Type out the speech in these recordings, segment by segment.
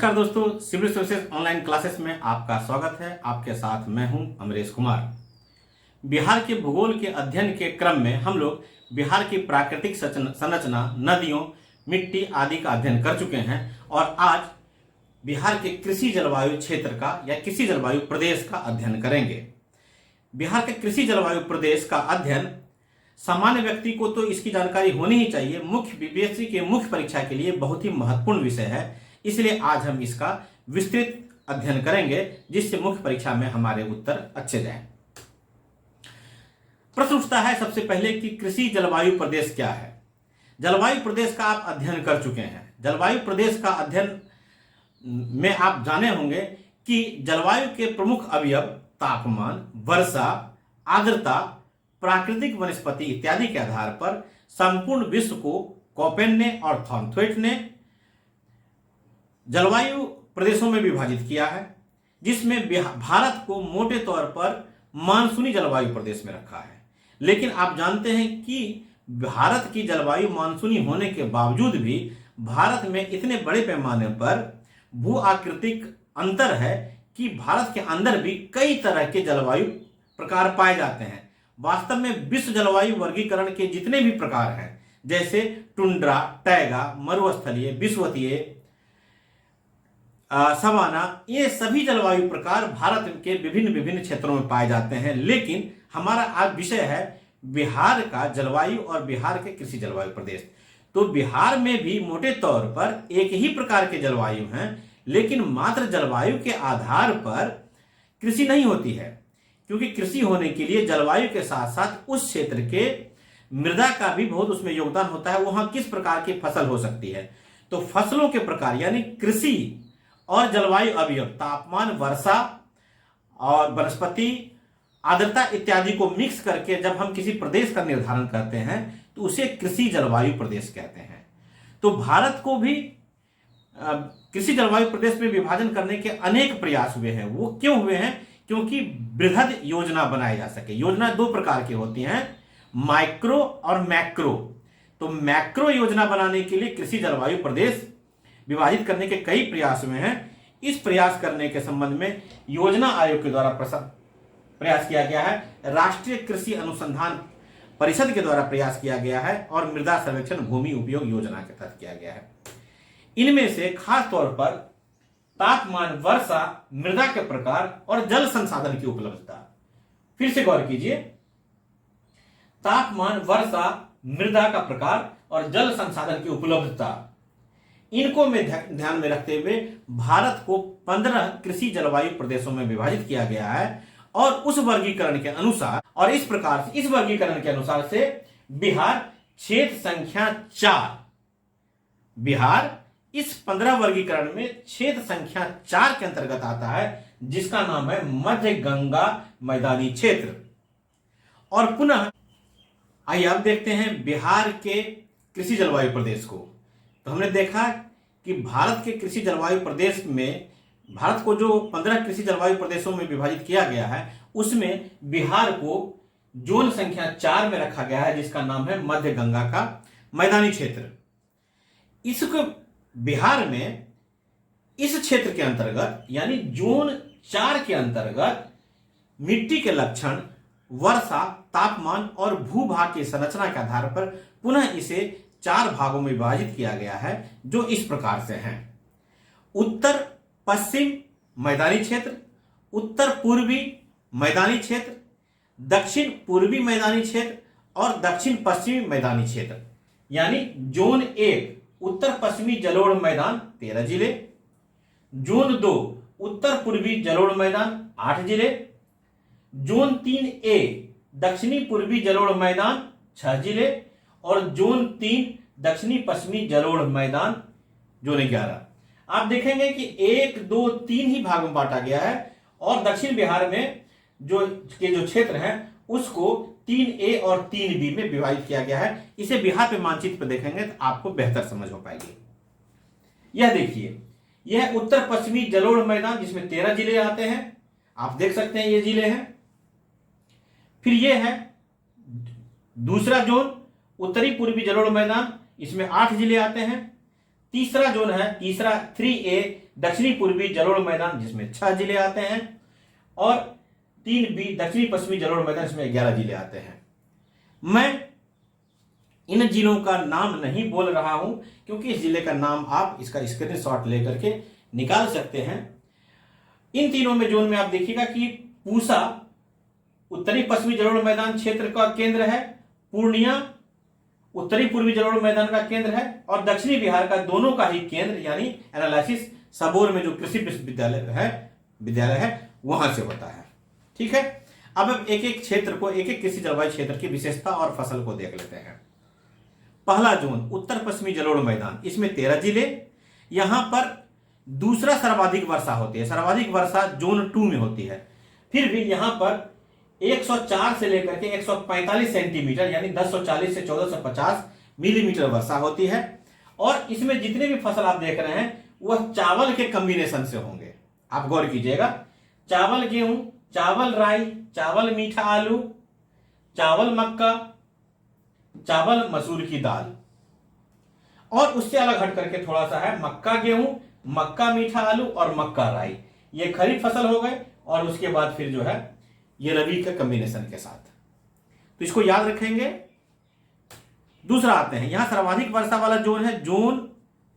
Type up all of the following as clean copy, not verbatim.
नमस्कार दोस्तों, civil services online classes में आपका स्वागत है। आपके साथ मैं हूं अमरेश कुमार। बिहार के भूगोल के अध्ययन के क्रम में हम लोग बिहार की प्राकृतिक संरचना, नदियों, मिट्टी आदि का अध्ययन कर चुके हैं और आज बिहार के कृषि जलवायु क्षेत्र का या कृषि जलवायु प्रदेश का अध्ययन करेंगे। बिहार के कृषि जलवायु प्रदेश का अध्ययन सामान्य व्यक्ति को तो इसकी जानकारी होनी ही चाहिए, मुख्य बीपीएससी के मुख्य परीक्षा के लिए बहुत ही महत्वपूर्ण विषय है। इसलिए आज हम इसका विस्तृत अध्ययन करेंगे जिससे मुख्य परीक्षा में हमारे उत्तर अच्छे जाएं। प्रश्न उठता है सबसे पहले कि कृषि जलवायु प्रदेश क्या है। जलवायु प्रदेश का आप अध्ययन कर चुके हैं। जलवायु प्रदेश का अध्ययन में आप जाने होंगे कि जलवायु के प्रमुख अवयव तापमान, वर्षा, आर्द्रता, प्राकृतिक वनस्पति इत्यादि के आधार पर संपूर्ण विश्व को कोपेन ने और थॉर्नथ्वेट ने जलवायु प्रदेशों में विभाजित किया है, जिसमें भारत को मोटे तौर पर मानसूनी जलवायु प्रदेश में रखा है। लेकिन आप जानते हैं कि भारत की जलवायु मानसूनी होने के बावजूद भी भारत में इतने बड़े पैमाने पर भू आकृतिक अंतर है कि भारत के अंदर भी कई तरह के जलवायु प्रकार पाए जाते हैं। वास्तव में विश्व जलवायु वर्गीकरण के जितने भी प्रकार हैं, जैसे टुंड्रा, टैगा, मरुस्थलीय, विषुवतीय, सवाना, ये सभी जलवायु प्रकार भारत के विभिन्न विभिन्न क्षेत्रों में पाए जाते हैं। लेकिन हमारा आज विषय है बिहार का जलवायु और बिहार के कृषि जलवायु प्रदेश। तो बिहार में भी मोटे तौर पर एक ही प्रकार के जलवायु हैं, लेकिन मात्र जलवायु के आधार पर कृषि नहीं होती है, क्योंकि कृषि होने के लिए जलवायु के साथ साथ उस क्षेत्र के मृदा का भी बहुत उसमें योगदान होता है। वहां किस प्रकार की फसल हो सकती है, तो फसलों के प्रकार यानी कृषि और जलवायु अवयव तापमान, वर्षा और वनस्पति, आर्द्रता इत्यादि को मिक्स करके जब हम किसी प्रदेश का निर्धारण करते हैं तो उसे कृषि जलवायु प्रदेश कहते हैं। तो भारत को भी कृषि जलवायु प्रदेश में विभाजन करने के अनेक प्रयास हुए हैं। वो क्यों हुए हैं? क्योंकि बृहद योजना बनाई जा सके। योजना दो प्रकार की होती हैं, माइक्रो और मैक्रो। तो मैक्रो योजना बनाने के लिए कृषि जलवायु प्रदेश विभाजित करने के कई प्रयास हुए हैं। इस प्रयास करने के संबंध में योजना आयोग के द्वारा प्रयास किया गया है, राष्ट्रीय कृषि अनुसंधान परिषद के द्वारा प्रयास किया गया है और मृदा सर्वेक्षण भूमि उपयोग योजना के तहत किया गया है। इनमें से खास तौर पर तापमान, वर्षा, मृदा के प्रकार और जल संसाधन की उपलब्धता। फिर से गौर कीजिए, तापमान, वर्षा, मृदा का प्रकार और जल संसाधन की उपलब्धता, इनको में ध्यान में रखते हुए भारत को 15 कृषि जलवायु प्रदेशों में विभाजित किया गया है। और उस वर्गीकरण के अनुसार और इस प्रकार से इस वर्गीकरण के अनुसार से बिहार क्षेत्र संख्या 4, बिहार इस 15 वर्गीकरण में क्षेत्र संख्या 4 के अंतर्गत आता है, जिसका नाम है मध्य गंगा मैदानी क्षेत्र। और पुनः आइए अब देखते हैं बिहार के कृषि जलवायु प्रदेश को। तो हमने देखा कि भारत के कृषि जलवायु प्रदेश में भारत को जो 15 कृषि जलवायु प्रदेशों में विभाजित किया गया है, उसमें बिहार को जोन संख्या 4 में रखा गया है, जिसका नाम है मध्य गंगा का मैदानी क्षेत्र। इसको बिहार में इस क्षेत्र के अंतर्गत यानी जोन 4 के अंतर्गत मिट्टी के लक्षण, वर्षा, तापमान और भूभाग की संरचना के आधार पर पुनः इसे 4 भागों में विभाजित किया गया है, जो इस प्रकार से हैं। उत्तर पश्चिम मैदानी क्षेत्र, उत्तर पूर्वी मैदानी क्षेत्र, दक्षिण पूर्वी मैदानी क्षेत्र और दक्षिण पश्चिमी मैदानी क्षेत्र। यानी जोन 1 उत्तर पश्चिमी जलोढ़ मैदान 13 जिले, जोन 2 उत्तर पूर्वी जलोढ़ मैदान 8 जिले, जोन 3A दक्षिणी पूर्वी जलोढ़ मैदान 6 जिले और जोन 3 दक्षिणी पश्चिमी जलोढ़ मैदान जोन 11। आप देखेंगे कि 1, 2, 3 ही भाग में बांटा गया है और दक्षिण बिहार में जो क्षेत्र है उसको 3A और 3B में विभाजित किया गया है। इसे बिहार पे मानचित्र पे देखेंगे तो आपको बेहतर समझ हो पाएगी। यह देखिए, यह उत्तर पश्चिमी जलोढ़ मैदान जिसमें 13 जिले आते हैं, आप देख सकते हैं ये जिले हैं। फिर यह है दूसरा जोन उत्तरी पूर्वी जलोढ़ मैदान, इसमें 8 जिले आते हैं। तीसरा जोन है, तीसरा 3A दक्षिणी पूर्वी जलोढ़ मैदान, जिसमें 6 जिले आते हैं, और 3B दक्षिणी पश्चिमी जलोढ़ मैदान, इसमें 11 जिले आते हैं। मैं इन जिलों का नाम नहीं बोल रहा हूं क्योंकि इस जिले का नाम आप इसका स्क्रीनशॉट लेकर के निकाल सकते हैं। इन तीनों में जोन में आप देखिएगा कि पूसा उत्तरी पश्चिमी जलोढ़ मैदान क्षेत्र का केंद्र है, पूर्णिया उत्तरी पूर्वी जलोढ़ मैदान का केंद्र है, और दक्षिणी बिहार का दोनों का ही केंद्र यानी एनालिसिस सबोर में जो कृषि विद्यालय है वहां से होता है। ठीक है, अब एक एक क्षेत्र को, एक एक कृषि जलवायु क्षेत्र की विशेषता और फसल को देख लेते हैं। पहला जोन उत्तर पश्चिमी जलोढ़ मैदान, इसमें 13 जिले। यहां पर दूसरा सर्वाधिक वर्षा होती है, सर्वाधिक वर्षा जोन 2 में होती है। फिर भी यहां पर 104 से लेकर के 145 सेंटीमीटर यानी 1040 से 1450 मिलीमीटर वर्षा होती है। और इसमें जितने भी फसल आप देख रहे हैं वह चावल के कॉम्बिनेशन से होंगे। आप गौर कीजिएगा, चावल गेहूं, चावल राई, चावल मीठा आलू, चावल मक्का, चावल मसूर की दाल, और उससे अलग हट करके थोड़ा सा है मक्का गेहूं, मक्का मीठा आलू और मक्का राई। ये खरीफ फसल हो गए, और उसके बाद फिर जो है ये रबी के कॉम्बिनेशन के साथ, तो इसको याद रखेंगे। दूसरा आते हैं, यहां सर्वाधिक वर्षा वाला जोन है जोन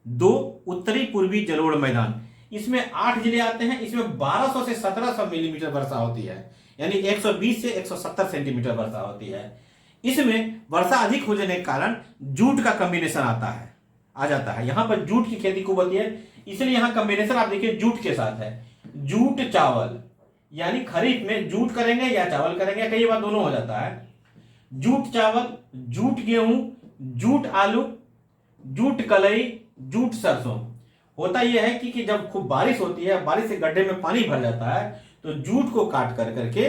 2 उत्तरी पूर्वी जलोढ़ मैदान। इसमें 8 जिले आते हैं। इसमें 1200 से 1700 मिलीमीटर वर्षा होती है, यानी 120 से 170 सेंटीमीटर वर्षा होती है। इसमें वर्षा अधिक हो जाने के कारण जूट का कॉम्बिनेशन आ जाता है। यहां पर जूट की खेती खूब होती है, इसलिए यहां कॉम्बिनेशन आप देखिए जूट के साथ है, जूट चावल, यानी खरीफ में जूट करेंगे या चावल करेंगे, कई बार दोनों हो जाता है। जूट चावल, जूट गेहूं, जूट आलू, जूट कलई, जूट सरसों। होता यह है कि जब खूब बारिश होती है, बारिश से गड्ढे में पानी भर जाता है, तो जूट को काट कर करके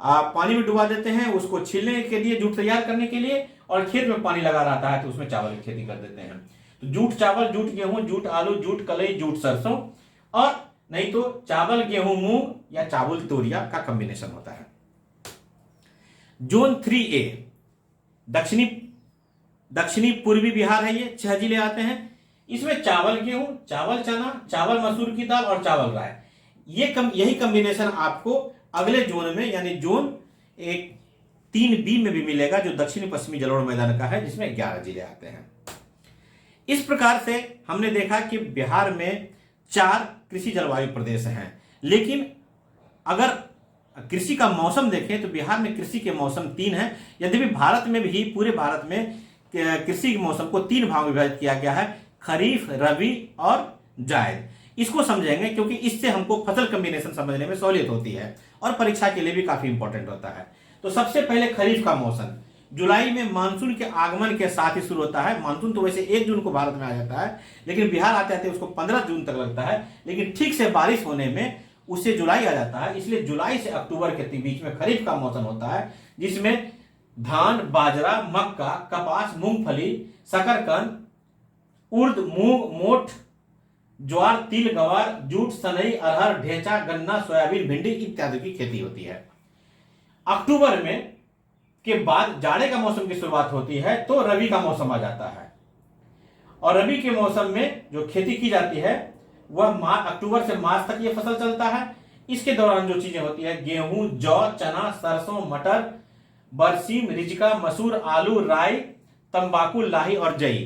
पानी में डुबा देते हैं, उसको छीलने के लिए, जूट तैयार करने के लिए, और खेत में पानी लगा रहता है तो उसमें चावल की खेती कर देते हैं। तो जूट चावल, जूट गेहूं, जूट आलू, जूट कलई, जूट सरसों, और नहीं तो चावल गेहूं मूंग या चावल तोरिया का कॉम्बिनेशन होता है। जोन 3A दक्षिणी पूर्वी बिहार है, ये 6 जिले आते हैं। इसमें चावल गेहूं, चावल चना, चावल मसूर की दाल और चावल राय, यही कॉम्बिनेशन आपको अगले जोन में यानी जोन 3B में भी मिलेगा, जो दक्षिणी पश्चिमी जलोढ़ मैदान का है, जिसमें 11 जिले आते हैं। इस प्रकार से हमने देखा कि बिहार में 4 कृषि जलवायु प्रदेश हैं, लेकिन अगर कृषि का मौसम देखें तो बिहार में कृषि के मौसम 3 हैं। यद्यपि भारत में भी, पूरे भारत में कृषि के मौसम को 3 भाग में विभाजित किया गया है, खरीफ, रबी और जायद। इसको समझेंगे क्योंकि इससे हमको फसल कॉम्बिनेशन समझने में सहूलियत होती है और परीक्षा के लिए भी काफी इंपॉर्टेंट होता है। तो सबसे पहले खरीफ का मौसम जुलाई में मानसून के आगमन के साथ ही शुरू होता है। मानसून तो वैसे 1 जून को भारत में आ जाता है, लेकिन बिहार आते आते उसको 15 जून तक लगता है, लेकिन ठीक से बारिश होने में उससे जुलाई आ जाता है। इसलिए जुलाई से अक्टूबर के बीच में खरीफ का मौसम होता है, जिसमें धान, बाजरा, मक्का, कपास, मूंगफली, शकरकंद, उर्द, मूंग, मोठ, ज्वार, तिल, गवार, जूट, सनई, अरहर, ढेंचा, गन्ना, सोयाबीन, भिंडी इत्यादि की खेती होती है। अक्टूबर में के बाद जाड़े का मौसम की शुरुआत होती है, तो रबी का मौसम आ जाता है। और रबी के मौसम में जो खेती की जाती है वह अक्टूबर से मार्च तक ये फसल चलता है। इसके दौरान जो चीजें होती है, गेहूं, जौ, चना, सरसों, मटर, बरसीम, रिजका, मसूर, आलू, राई, तंबाकू, लाही और जई।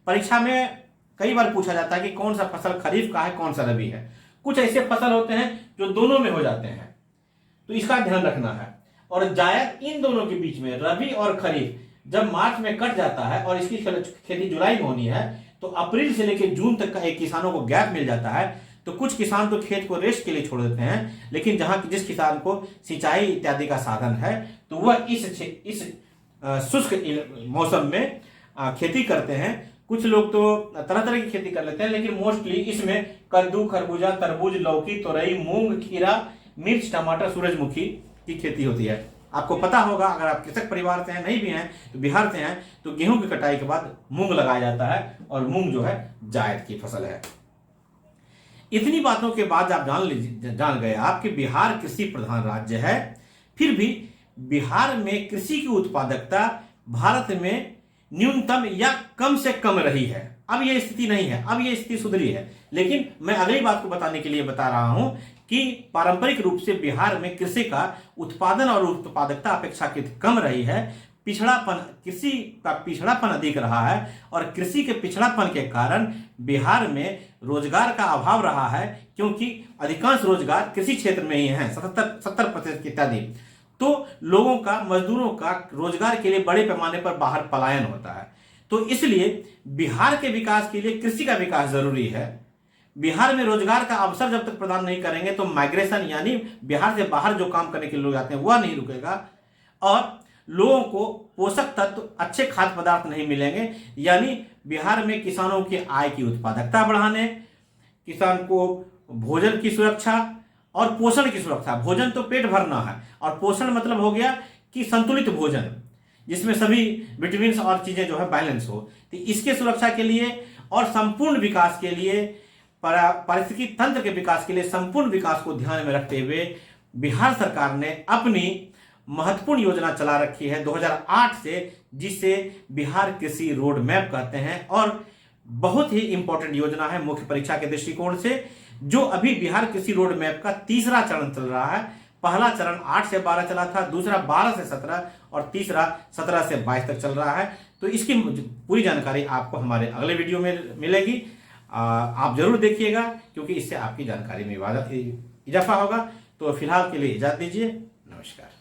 परीक्षा में कई बार पूछा जाता है कि कौन सा फसल खरीफ का है, कौन सा रबी है। कुछ ऐसे फसल होते हैं जो दोनों में हो जाते हैं, तो इसका ध्यान रखना है। और जायद इन दोनों के बीच में रबी और खरीफ जब मार्च में कट जाता है और इसकी खेती जुलाई में होनी है, तो अप्रैल से लेकर जून तक का एक किसानों को गैप मिल जाता है। तो कुछ किसान तो खेत को रेस्ट के लिए छोड़ देते हैं, लेकिन जिस किसान को सिंचाई इत्यादि का साधन है तो वह इस शुष्क मौसम में खेती करते हैं। कुछ लोग तो तरह तरह की खेती कर लेते हैं, लेकिन मोस्टली इसमें कद्दू, खरबूजा, तरबूज, लौकी, तोरई, मूंग, खीरा, मिर्च, टमाटर, सूरजमुखी की खेती होती है। आपको पता होगा, अगर आप कृषक परिवार से हैं, नहीं भी हैं तो बिहार से हैं, तो गेहूं की कटाई के बाद मूंग लगाया जाता है, और मूंग जो है जायद की फसल है। इतनी बातों के बाद आप जान गए आपके बिहार कृषि प्रधान राज्य है, फिर भी बिहार में कृषि की उत्पादकता भारत में न्यूनतम या कम से कम रही है। अब ये स्थिति नहीं है, अब ये स्थिति सुधरी है। लेकिन मैं अगली बात को बताने के लिए बता रहा हूं कि पारंपरिक रूप से बिहार में कृषि का उत्पादन और उत्पादकता अपेक्षाकृत कम रही है। पिछड़ापन, कृषि का पिछड़ापन अधिक रहा है और कृषि के पिछड़ापन के कारण बिहार में रोजगार का अभाव रहा है, क्योंकि अधिकांश रोजगार कृषि क्षेत्र में ही है, 70% इत्यादि। तो लोगों का, मजदूरों का रोजगार के लिए बड़े पैमाने पर बाहर पलायन होता है। तो इसलिए बिहार के विकास के लिए कृषि का विकास जरूरी है। बिहार में रोजगार का अवसर जब तक प्रदान नहीं करेंगे तो माइग्रेशन, यानी बिहार से बाहर जो काम करने के लोग आते हैं वह नहीं रुकेगा, और लोगों को पोषक तत्व, अच्छे खाद्य पदार्थ नहीं मिलेंगे। यानी बिहार में किसानों की आय की उत्पादकता बढ़ाने, किसान को भोजन की सुरक्षा और पोषण की सुरक्षा, भोजन तो पेट भरना है और पोषण मतलब हो गया कि संतुलित भोजन जिसमें सभी विटामिन और चीजें जो है बैलेंस हो, तो इसके सुरक्षा के लिए और संपूर्ण विकास के लिए, पारिस्थितिकी तंत्र के विकास के लिए, संपूर्ण विकास को ध्यान में रखते हुए बिहार सरकार ने अपनी महत्वपूर्ण योजना चला रखी है 2008 से, जिसे बिहार कृषि रोड मैप कहते हैं, और बहुत ही इंपॉर्टेंट योजना है मुख्य परीक्षा के दृष्टिकोण से, जो अभी बिहार कृषि रोड मैप का तीसरा चरण चल रहा है। पहला चरण 8 से 12 चला था, दूसरा 12 से 17 और तीसरा 17 से 22 तक चल रहा है। तो इसकी पूरी जानकारी आपको हमारे अगले वीडियो में मिलेगी, आप जरूर देखिएगा, क्योंकि इससे आपकी जानकारी में इजाफा होगा। तो फिलहाल के लिए इजाजत दीजिए, नमस्कार।